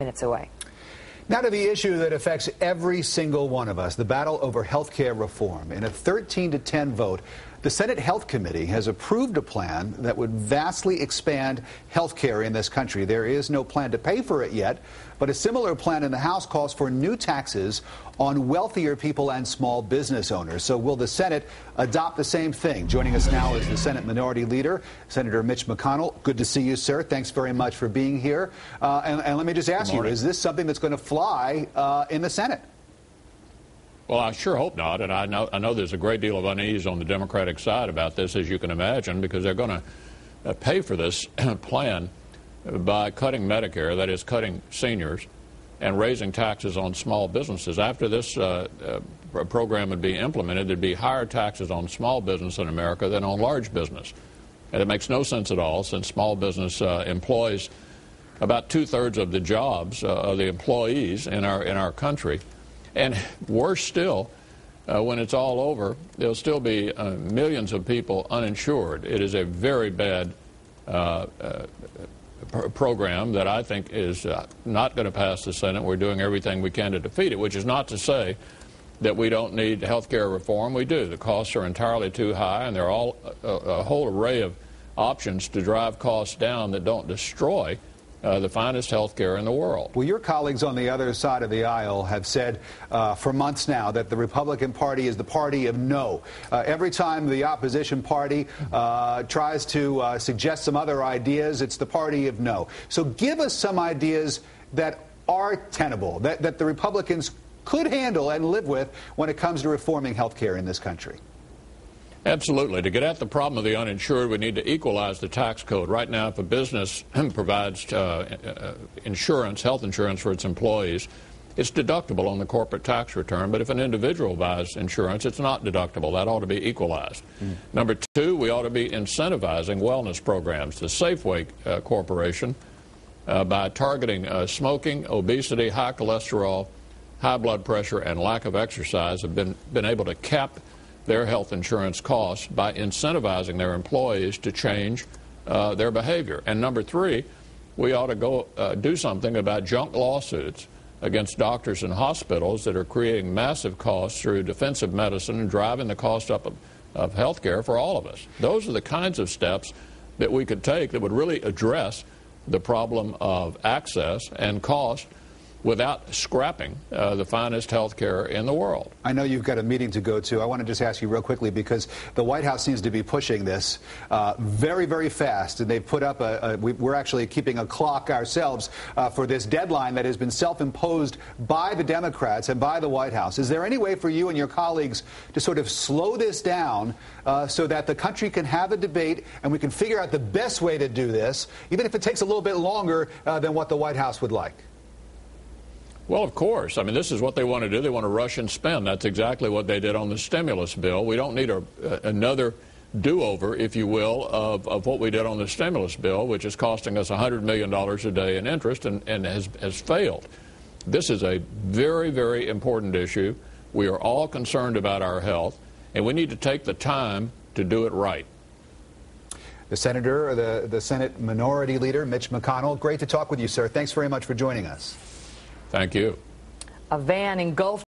Minutes away. Now to the issue that affects every single one of us, the battle over health care reform. In a 13-10 vote, the Senate Health Committee has approved a plan that would vastly expand health care in this country. There is no plan to pay for it yet, but a similar plan in the House calls for new taxes on wealthier people and small business owners. So will the Senate adopt the same thing? Joining us now is the Senate Minority Leader, Senator Mitch McConnell. Good to see you, sir. Thanks very much for being here. And let me just ask you, is this something that's going to fly in the Senate? Well, I sure hope not, and I know there's a great deal of unease on the Democratic side about this, as you can imagine, because they're going to pay for this plan by cutting Medicare, that is, cutting seniors, and raising taxes on small businesses. After this program would be implemented, there'd be higher taxes on small business in America than on large business. And it makes no sense at all, since small business employs about two-thirds of the jobs of the employees in our country. And worse still, when it's all over, there'll still be millions of people uninsured. It is a very bad program that I think is not going to pass the Senate. We're doing everything we can to defeat it, which is not to say that we don't need health care reform. We do. The costs are entirely too high, and there are all a whole array of options to drive costs down that don't destroy the finest health care in the world. Well, your colleagues on the other side of the aisle have said for months now that the Republican Party is the party of no. Every time the opposition party tries to suggest some other ideas, it's the party of no. So give us some ideas that are tenable, that the Republicans could handle and live with when it comes to reforming health care in this country. Absolutely. To get at the problem of the uninsured, we need to equalize the tax code. Right now, if a business provides insurance, health insurance for its employees, it's deductible on the corporate tax return. But if an individual buys insurance, it's not deductible. That ought to be equalized. Number two, we ought to be incentivizing wellness programs. The Safeway Corporation, by targeting smoking, obesity, high cholesterol, high blood pressure, and lack of exercise, have been able to cap their health insurance costs by incentivizing their employees to change their behavior. And number three, we ought to go do something about junk lawsuits against doctors and hospitals that are creating massive costs through defensive medicine and driving the cost up of health care for all of us. Those are the kinds of steps that we could take that would really address the problem of access and cost without scrapping the finest health care in the world. I know you've got a meeting to go to. I want to just ask you real quickly, because the White House seems to be pushing this very, very fast. And they've put up we're actually keeping a clock ourselves for this deadline that has been self-imposed by the Democrats and by the White House. Is there any way for you and your colleagues to sort of slow this down so that the country can have a debate and we can figure out the best way to do this, even if it takes a little bit longer than what the White House would like? Well, of course. I mean, this is what they want to do. They want to rush and spend. That's exactly what they did on the stimulus bill. We don't need another do-over, if you will, of what we did on the stimulus bill, which is costing us $100 million a day in interest and has failed. This is a very, very important issue. We are all concerned about our health, and we need to take the time to do it right. The Senator, the Senate Minority Leader, Mitch McConnell, great to talk with you, sir. Thanks very much for joining us. Thank you. A van engulfed